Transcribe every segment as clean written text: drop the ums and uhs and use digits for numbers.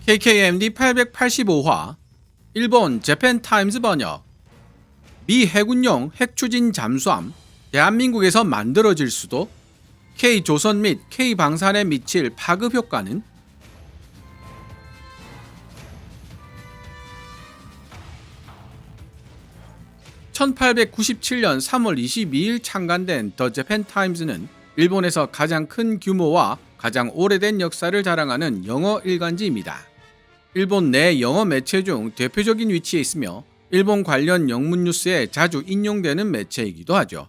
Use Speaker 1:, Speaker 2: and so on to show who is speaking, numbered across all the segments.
Speaker 1: KKMD 885화 일본 재팬타임즈 번역. 미 해군용 핵추진 잠수함 대한민국에서 만들어질 수도, K조선 및 K방산에 미칠 파급 효과는? (1897년 3월 22일) 창간된 더 재팬타임즈는 일본에서 가장 큰 규모와 가장 오래된 역사를 자랑하는 영어 일간지입니다. 일본 내 영어 매체 중 대표적인 위치에 있으며 일본 관련 영문 뉴스에 자주 인용되는 매체이기도 하죠.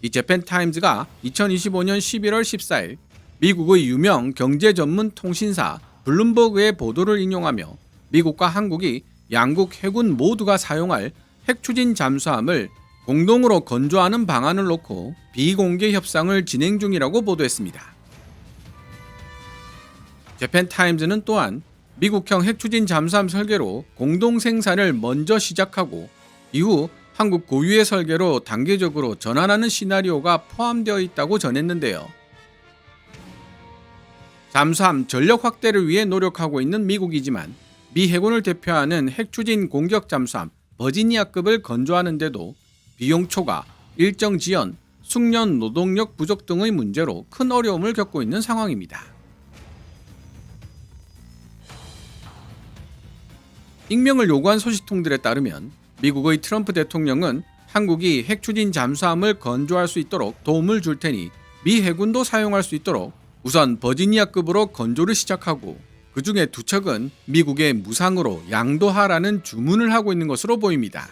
Speaker 1: 이 재팬타임즈가 2025년 11월 14일 미국의 유명 경제 전문 통신사 블룸버그의 보도를 인용하며 미국과 한국이 양국 해군 모두가 사용할 핵추진 잠수함을 공동으로 건조하는 방안을 놓고 비공개 협상을 진행 중이라고 보도했습니다. 재팬타임즈는 또한 미국형 핵추진 잠수함 설계로 공동 생산을 먼저 시작하고 이후 한국 고유의 설계로 단계적으로 전환하는 시나리오가 포함되어 있다고 전했는데요. 잠수함 전력 확대를 위해 노력하고 있는 미국이지만 미 해군을 대표하는 핵추진 공격 잠수함 버지니아급을 건조하는데도 비용 초과, 일정 지연, 숙련 노동력 부족 등의 문제로 큰 어려움을 겪고 있는 상황입니다. 익명을 요구한 소식통들에 따르면 미국의 트럼프 대통령은 한국이 핵추진 잠수함을 건조할 수 있도록 도움을 줄 테니 미 해군도 사용할 수 있도록 우선 버지니아급으로 건조를 시작하고 그 중에 두 척은 미국에 무상으로 양도하라는 주문을 하고 있는 것으로 보입니다.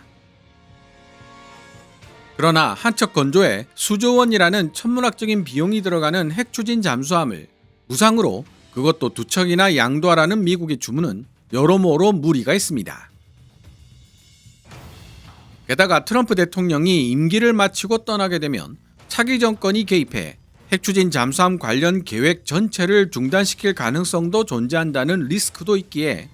Speaker 1: 그러나 한 척 건조에 수조 원이라는 천문학적인 비용이 들어가는 핵추진 잠수함을 무상으로, 그것도 두 척이나 양도하라는 미국의 주문은 여러모로 무리가 있습니다. 게다가 트럼프 대통령이 임기를 마치고 떠나게 되면 차기 정권이 개입해 핵추진 잠수함 관련 계획 전체를 중단시킬 가능성도 존재한다는 리스크도 있기에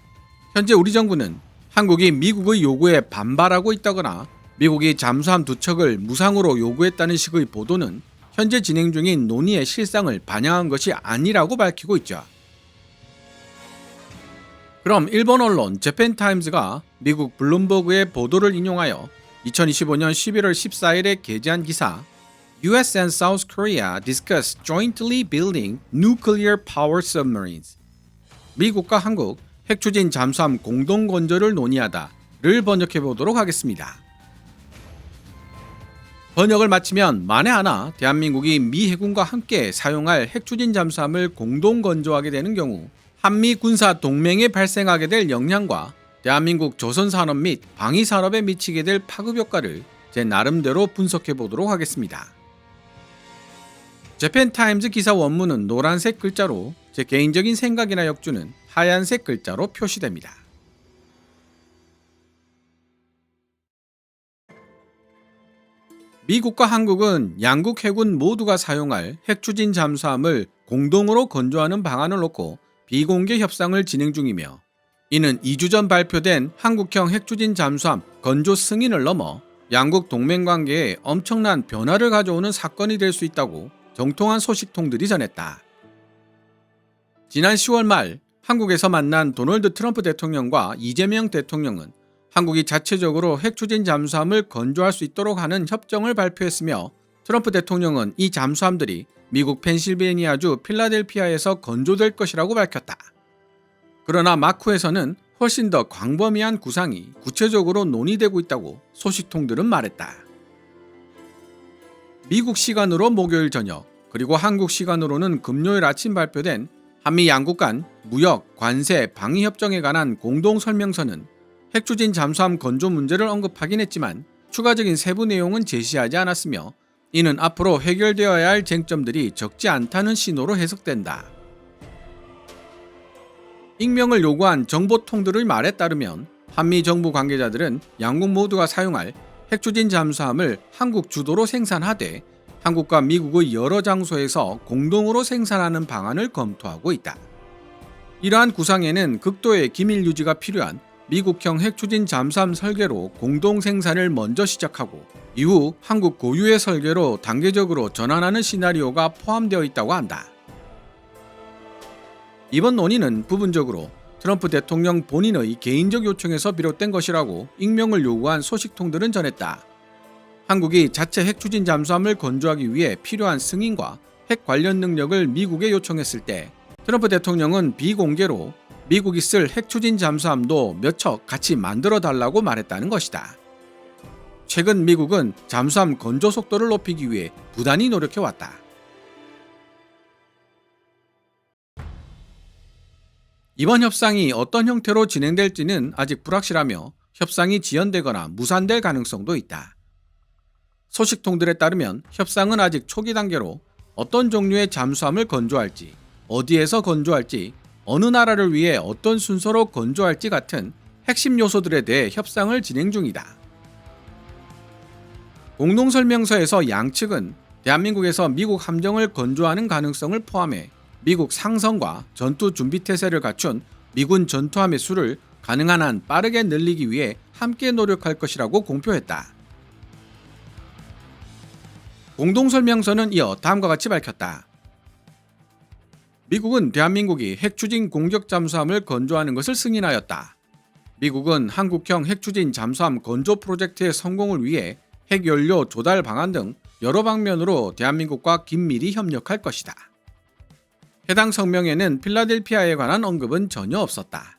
Speaker 1: 현재 우리 정부는 한국이 미국의 요구에 반발하고 있다거나 미국이 잠수함 두 척을 무상으로 요구했다는 식의 보도는 현재 진행 중인 논의의 실상을 반영한 것이 아니라고 밝히고 있죠. 그럼 일본 언론 재팬타임즈가 미국 블룸버그의 보도를 인용하여 2025년 11월 14일에 게재한 기사 US and South Korea discuss jointly building nuclear power submarines. 미국과 한국 핵추진 잠수함 공동 건조를 논의하다를 번역해 보도록 하겠습니다. 번역을 마치면 만에 하나 대한민국이 미 해군과 함께 사용할 핵추진 잠수함을 공동 건조하게 되는 경우 한미 군사 동맹에 발생하게 될 영향과 대한민국 조선산업 및 방위산업에 미치게 될 파급 효과를 제 나름대로 분석해 보도록 하겠습니다. 재팬타임즈 기사 원문은 노란색 글자로, 제 개인적인 생각이나 역주는 하얀색 글자로 표시됩니다. 미국과 한국은 양국 해군 모두가 사용할 핵추진 잠수함을 공동으로 건조하는 방안을 놓고 비공개 협상을 진행 중이며 이는 2주 전 발표된 한국형 핵추진 잠수함 건조 승인을 넘어 양국 동맹관계에 엄청난 변화를 가져오는 사건이 될 수 있다고 정통한 소식통들이 전했다. 지난 10월 말 한국에서 만난 도널드 트럼프 대통령과 이재명 대통령은 한국이 자체적으로 핵추진 잠수함을 건조할 수 있도록 하는 협정을 발표했으며 트럼프 대통령은 이 잠수함들이 미국 펜실베니아주 필라델피아에서 건조될 것이라고 밝혔다. 그러나 마쿠에서는 훨씬 더 광범위한 구상이 구체적으로 논의되고 있다고 소식통들은 말했다. 미국 시간으로 목요일 저녁, 그리고 한국 시간으로는 금요일 아침 발표된 한미 양국 간 무역, 관세, 방위 협정에 관한 공동 설명서는 핵추진 잠수함 건조 문제를 언급하긴 했지만 추가적인 세부 내용은 제시하지 않았으며 이는 앞으로 해결되어야 할 쟁점들이 적지 않다는 신호로 해석된다. 익명을 요구한 정보통들의 말에 따르면 한미 정부 관계자들은 양국 모두가 사용할 핵추진 잠수함을 한국 주도로 생산하되 한국과 미국의 여러 장소에서 공동으로 생산하는 방안을 검토하고 있다. 이러한 구상에는 극도의 기밀 유지가 필요한 미국형 핵추진 잠수함 설계로 공동 생산을 먼저 시작하고 이후 한국 고유의 설계로 단계적으로 전환하는 시나리오가 포함되어 있다고 한다. 이번 논의는 부분적으로 트럼프 대통령 본인의 개인적 요청에서 비롯된 것이라고 익명을 요구한 소식통들은 전했다. 한국이 자체 핵 추진 잠수함을 건조하기 위해 필요한 승인과 핵 관련 능력을 미국에 요청했을 때 트럼프 대통령은 비공개로 미국이 쓸 핵 추진 잠수함도 몇 척 같이 만들어 달라고 말했다는 것이다. 최근 미국은 잠수함 건조 속도를 높이기 위해 부단히 노력해왔다. 이번 협상이 어떤 형태로 진행될지는 아직 불확실하며 협상이 지연되거나 무산될 가능성도 있다. 소식통들에 따르면 협상은 아직 초기 단계로 어떤 종류의 잠수함을 건조할지, 어디에서 건조할지, 어느 나라를 위해 어떤 순서로 건조할지 같은 핵심 요소들에 대해 협상을 진행 중이다. 공동설명서에서 양측은 대한민국에서 미국 함정을 건조하는 가능성을 포함해 미국 상성과 전투 준비태세를 갖춘 미군 전투함의 수를 가능한 한 빠르게 늘리기 위해 함께 노력할 것이라고 공표했다. 공동설명서는 이어 다음과 같이 밝혔다. 미국은 대한민국이 핵추진 공격 잠수함을 건조하는 것을 승인하였다. 미국은 한국형 핵추진 잠수함 건조 프로젝트의 성공을 위해 핵연료 조달 방안 등 여러 방면으로 대한민국과 긴밀히 협력할 것이다. 해당 성명에는 필라델피아에 관한 언급은 전혀 없었다.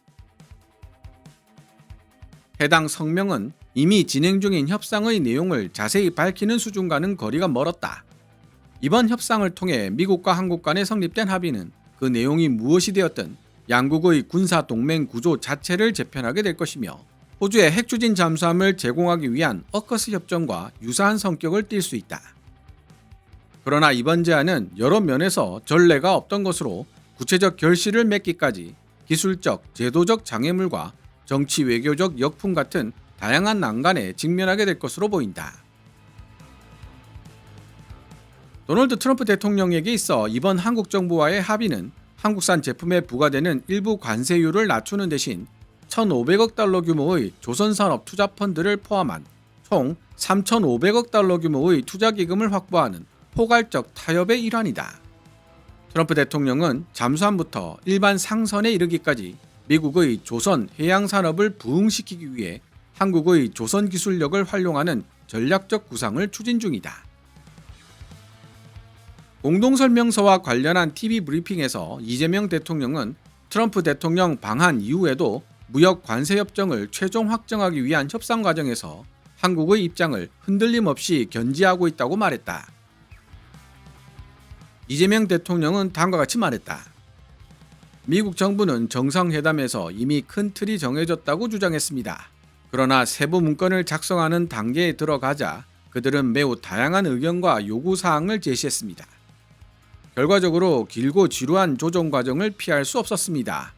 Speaker 1: 해당 성명은 이미 진행 중인 협상의 내용을 자세히 밝히는 수준과는 거리가 멀었다. 이번 협상을 통해 미국과 한국 간에 성립된 합의는 그 내용이 무엇이 되었든 양국의 군사 동맹 구조 자체를 재편하게 될 것이며 호주의 핵추진 잠수함을 제공하기 위한 어커스 협정과 유사한 성격을 띨 수 있다. 그러나 이번 제안은 여러 면에서 전례가 없던 것으로 구체적 결실을 맺기까지 기술적, 제도적 장애물과 정치 외교적 역풍 같은 다양한 난관에 직면하게 될 것으로 보인다. 도널드 트럼프 대통령에게 있어 이번 한국 정부와의 합의는 한국산 제품에 부과되는 일부 관세율을 낮추는 대신 1,500억 달러 규모의 조선산업 투자펀드를 포함한 총 3,500억 달러 규모의 투자기금을 확보하는 포괄적 타협의 일환이다. 트럼프 대통령은 잠수함부터 일반 상선에 이르기까지 미국의 조선 해양산업을 부흥시키기 위해 한국의 조선 기술력을 활용하는 전략적 구상을 추진 중이다. 공동설명서와 관련한 TV 브리핑에서 이재명 대통령은 트럼프 대통령 방한 이후에도 무역 관세 협정을 최종 확정하기 위한 협상 과정에서 한국의 입장을 흔들림 없이 견지하고 있다고 말했다. 이재명 대통령은 다음과 같이 말했다. 미국 정부는 정상회담에서 이미 큰 틀이 정해졌다고 주장했습니다. 그러나 세부 문건을 작성하는 단계에 들어가자 그들은 매우 다양한 의견과 요구사항을 제시했습니다. 결과적으로 길고 지루한 조정 과정을 피할 수 없었습니다.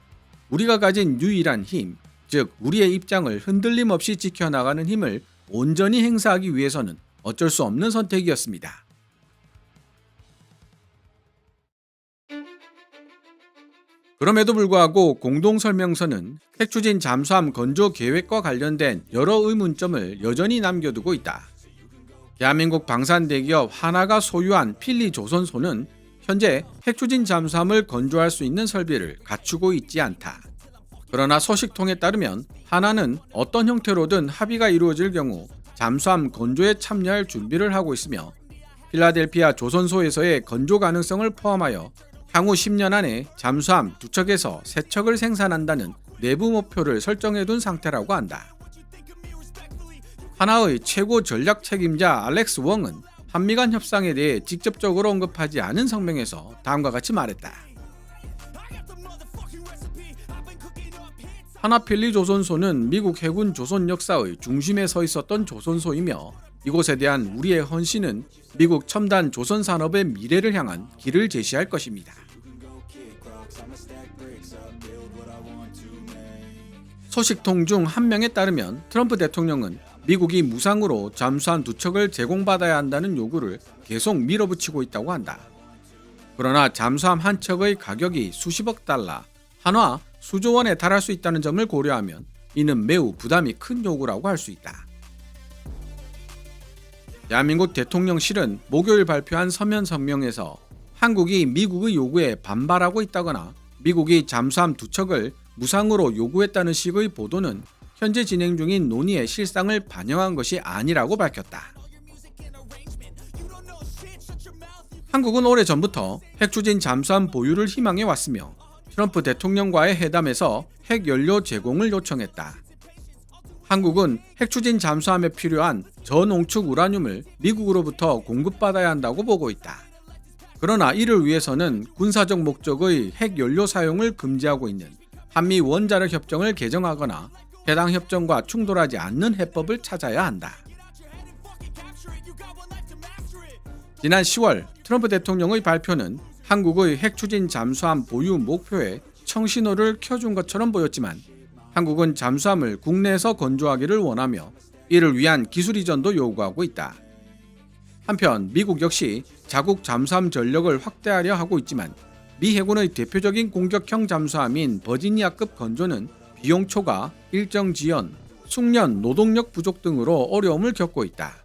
Speaker 1: 우리가 가진 유일한 힘, 즉 우리의 입장을 흔들림 없이 지켜나가는 힘을 온전히 행사하기 위해서는 어쩔 수 없는 선택이었습니다. 그럼에도 불구하고 공동설명서는 핵추진 잠수함 건조 계획과 관련된 여러 의문점을 여전히 남겨두고 있다. 대한민국 방산대기업 하나가 소유한 필리조선소는 현재 핵추진 잠수함을 건조할 수 있는 설비를 갖추고 있지 않다. 그러나 소식통에 따르면 하나는 어떤 형태로든 합의가 이루어질 경우 잠수함 건조에 참여할 준비를 하고 있으며 필라델피아 조선소에서의 건조 가능성을 포함하여 향후 10년 안에 잠수함 2척에서 3척을 생산한다는 내부 목표를 설정해둔 상태라고 한다. 하나의 최고 전략 책임자 알렉스 웡은 한미 간 협상에 대해 직접적으로 언급하지 않은 성명에서 다음과 같이 말했다. 하나필리조선소는 미국 해군 조선 역사의 중심에 서 있었던 조선소이며 이곳에 대한 우리의 헌신은 미국 첨단 조선 산업의 미래를 향한 길을 제시할 것입니다. 소식통 중 한 명에 따르면 트럼프 대통령은 미국이 무상으로 잠수함 2척을 제공받아야 한다는 요구를 계속 밀어붙이고 있다고 한다. 그러나 잠수함 한 척의 가격이 수십억 달러, 한화 수조 원에 달할 수 있다는 점을 고려하면 이는 매우 부담이 큰 요구라고 할 수 있다. 대한민국 대통령실은 목요일 발표한 서면 성명에서 한국이 미국의 요구에 반발하고 있다거나 미국이 잠수함 2척을 무상으로 요구했다는 식의 보도는 현재 진행 중인 논의의 실상을 반영한 것이 아니라고 밝혔다. 한국은 오래전부터 핵추진 잠수함 보유를 희망해 왔으며 트럼프 대통령과의 회담에서 핵연료 제공을 요청했다. 한국은 핵추진 잠수함에 필요한 저농축 우라늄을 미국으로부터 공급받아야 한다고 보고 있다. 그러나 이를 위해서는 군사적 목적의 핵연료 사용을 금지하고 있는 한미 원자력 협정을 개정하거나 해당 협정과 충돌하지 않는 해법을 찾아야 한다. 지난 10월 트럼프 대통령의 발표는 한국의 핵추진 잠수함 보유 목표에 청신호를 켜준 것처럼 보였지만 한국은 잠수함을 국내에서 건조하기를 원하며 이를 위한 기술 이전도 요구하고 있다. 한편 미국 역시 자국 잠수함 전력을 확대하려 하고 있지만 미 해군의 대표적인 공격형 잠수함인 버지니아급 건조는 비용 초과, 일정 지연, 숙련, 노동력 부족 등으로 어려움을 겪고 있다.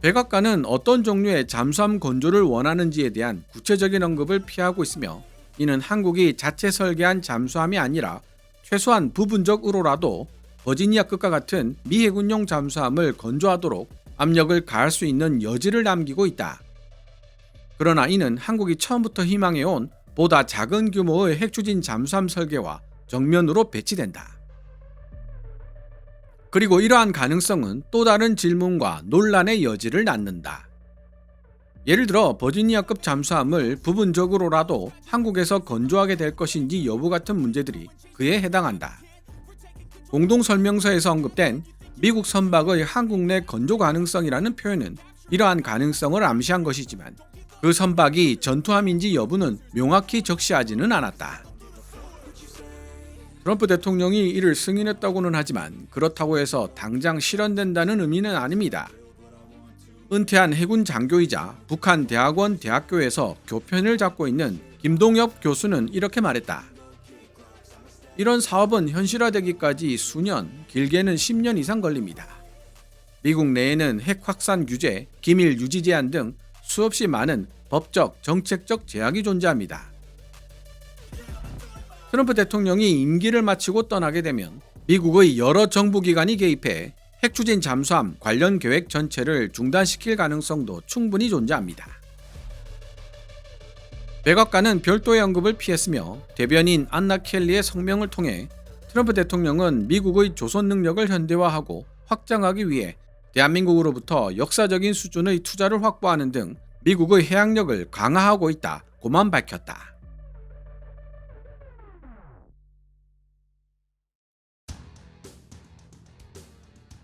Speaker 1: 백악관은 어떤 종류의 잠수함 건조를 원하는지에 대한 구체적인 언급을 피하고 있으며 이는 한국이 자체 설계한 잠수함이 아니라 최소한 부분적으로라도 버지니아급과 같은 미 해군용 잠수함을 건조하도록 압력을 가할 수 있는 여지를 남기고 있다. 그러나 이는 한국이 처음부터 희망해온 보다 작은 규모의 핵추진 잠수함 설계와 정면으로 배치된다. 그리고 이러한 가능성은 또 다른 질문과 논란의 여지를 낳는다. 예를 들어 버지니아급 잠수함을 부분적으로라도 한국에서 건조하게 될 것인지 여부 같은 문제들이 그에 해당한다. 공동설명서에서 언급된 미국 선박의 한국 내 건조 가능성이라는 표현은 이러한 가능성을 암시한 것이지만 그 선박이 전투함인지 여부는 명확히 적시하지는 않았다. 트럼프 대통령이 이를 승인했다고는 하지만 그렇다고 해서 당장 실현된다는 의미는 아닙니다. 은퇴한 해군 장교이자 북한 대학원 대학교에서 교편을 잡고 있는 김동엽 교수는 이렇게 말했다. 이런 사업은 현실화되기까지 수년, 길게는 10년 이상 걸립니다. 미국 내에는 핵 확산 규제, 기밀 유지 제한 등 수없이 많은 법적, 정책적 제약이 존재합니다. 트럼프 대통령이 임기를 마치고 떠나게 되면 미국의 여러 정부기관이 개입해 핵추진 잠수함 관련 계획 전체를 중단시킬 가능성도 충분히 존재합니다. 백악관은 별도의 언급을 피했으며 대변인 안나 켈리의 성명을 통해 트럼프 대통령은 미국의 조선 능력을 현대화하고 확장하기 위해 대한민국으로부터 역사적인 수준의 투자를 확보하는 등 미국의 해양력을 강화하고 있다고만 밝혔다.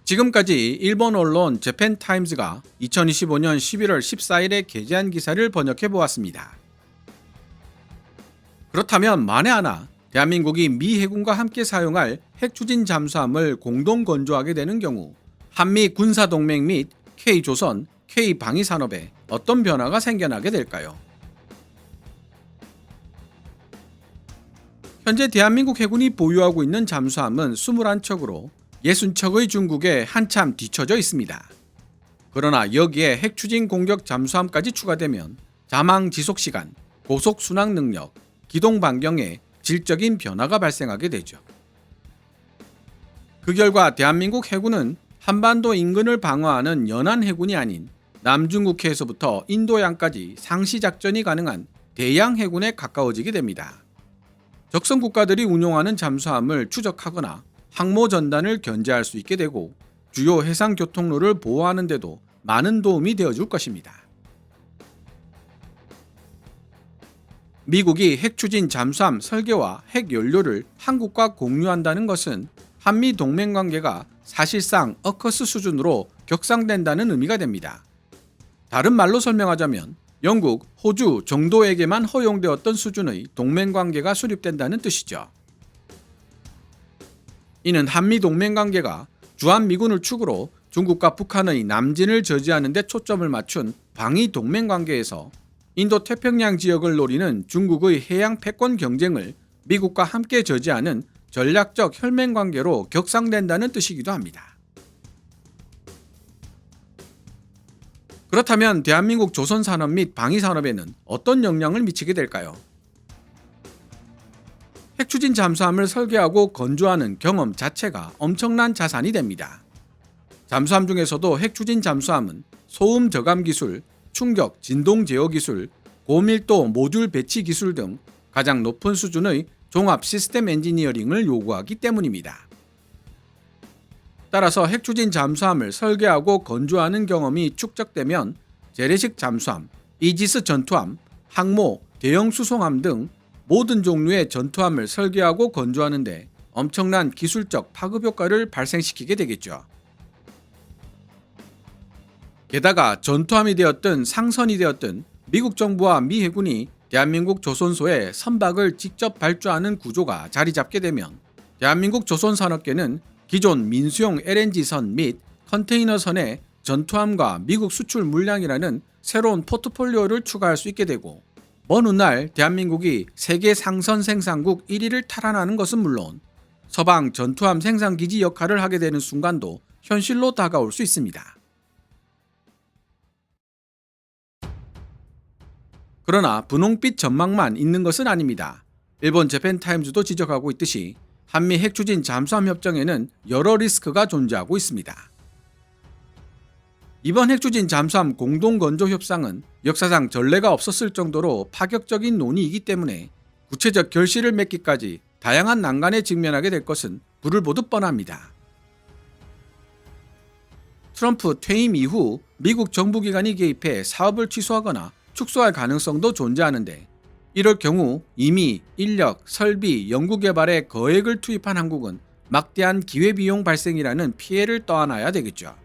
Speaker 1: 지금까지 일본 언론 재팬타임즈가 2025년 11월 14일에 게재한 기사를 번역해 보았습니다. 그렇다면 만에 하나 대한민국이 미 해군과 함께 사용할 핵추진 잠수함을 공동 건조하게 되는 경우 한미 군사동맹 및 K조선, K방위산업에 어떤 변화가 생겨나게 될까요? 현재 대한민국 해군이 보유하고 있는 잠수함은 21척으로 60척의 중국에 한참 뒤처져 있습니다. 그러나 여기에 핵추진 공격 잠수함까지 추가되면 자망 지속시간, 고속 순항 능력, 기동 반경에 질적인 변화가 발생하게 되죠. 그 결과 대한민국 해군은 한반도 인근을 방어하는 연안 해군이 아닌 남중국해에서부터 인도양까지 상시작전이 가능한 대양 해군에 가까워지게 됩니다. 적성 국가들이 운용하는 잠수함을 추적하거나 항모 전단을 견제할 수 있게 되고 주요 해상 교통로를 보호하는 데도 많은 도움이 되어줄 것입니다. 미국이 핵추진 잠수함 설계와 핵연료를 한국과 공유한다는 것은 한미 동맹 관계가 사실상 어커스 수준으로 격상된다는 의미가 됩니다. 다른 말로 설명하자면 영국, 호주 정도에게만 허용되었던 수준의 동맹 관계가 수립된다는 뜻이죠. 이는 한미 동맹 관계가 주한미군을 축으로 중국과 북한의 남진을 저지하는 데 초점을 맞춘 방위 동맹 관계에서 인도 태평양 지역을 노리는 중국의 해양 패권 경쟁을 미국과 함께 저지하는 전략적 혈맹 관계로 격상된다는 뜻이기도 합니다. 그렇다면 대한민국 조선산업 및 방위산업에는 어떤 영향을 미치게 될까요? 핵추진 잠수함을 설계하고 건조하는 경험 자체가 엄청난 자산이 됩니다. 잠수함 중에서도 핵추진 잠수함은 소음 저감 기술, 충격, 진동 제어 기술, 고밀도 모듈 배치 기술 등 가장 높은 수준의 종합 시스템 엔지니어링을 요구하기 때문입니다. 따라서 핵추진 잠수함을 설계하고 건조하는 경험이 축적되면 재래식 잠수함, 이지스 전투함, 항모, 대형 수송함 등 모든 종류의 전투함을 설계하고 건조하는데 엄청난 기술적 파급 효과를 발생시키게 되겠죠. 게다가 전투함이 되었든 상선이 되었든 미국 정부와 미 해군이 대한민국 조선소에 선박을 직접 발주하는 구조가 자리 잡게 되면 대한민국 조선산업계는 기존 민수용 LNG선 및 컨테이너선의 전투함과 미국 수출 물량이라는 새로운 포트폴리오를 추가할 수 있게 되고 먼 훗날 대한민국이 세계 상선 생산국 1위를 탈환하는 것은 물론 서방 전투함 생산기지 역할을 하게 되는 순간도 현실로 다가올 수 있습니다. 그러나 분홍빛 전망만 있는 것은 아닙니다. 일본 재팬타임즈도 지적하고 있듯이 한미 핵추진 잠수함 협정에는 여러 리스크가 존재하고 있습니다. 이번 핵추진 잠수함 공동건조 협상은 역사상 전례가 없었을 정도로 파격적인 논의이기 때문에 구체적 결실을 맺기까지 다양한 난관에 직면하게 될 것은 불을 보듯 뻔합니다. 트럼프 퇴임 이후 미국 정부기관이 개입해 사업을 취소하거나 축소할 가능성도 존재하는데 이럴 경우 이미 인력, 설비, 연구개발에 거액을 투입한 한국은 막대한 기회비용 발생이라는 피해를 떠안아야 되겠죠.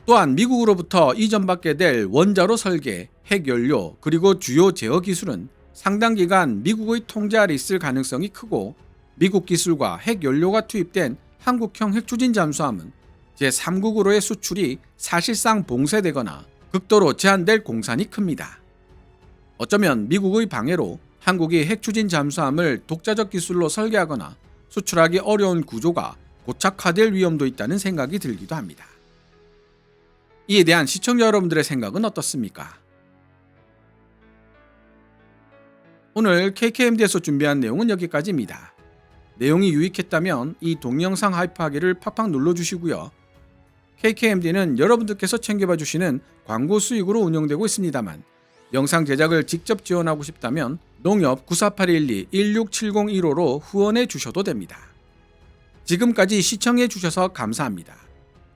Speaker 1: 또한 미국으로부터 이전받게 될 원자로 설계, 핵연료, 그리고 주요 제어 기술은 상당 기간 미국의 통제 아래 있을 가능성이 크고 미국 기술과 핵연료가 투입된 한국형 핵추진 잠수함은 제3국으로의 수출이 사실상 봉쇄되거나 극도로 제한될 공산이 큽니다. 어쩌면 미국의 방해로 한국이 핵추진 잠수함을 독자적 기술로 설계하거나 수출하기 어려운 구조가 고착화될 위험도 있다는 생각이 들기도 합니다. 이에 대한 시청자 여러분들의 생각은 어떻습니까? 오늘 KKMD에서 준비한 내용은 여기까지입니다. 내용이 유익했다면 이 동영상 하이프하기를 팍팍 눌러주시고요. KKMD는 여러분들께서 챙겨봐 주시는 광고 수익으로 운영되고 있습니다만 영상 제작을 직접 지원하고 싶다면 농협 9481216701호로 후원해 주셔도 됩니다. 지금까지 시청해 주셔서 감사합니다.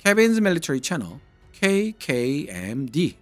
Speaker 1: Kevin's Military Channel KKMD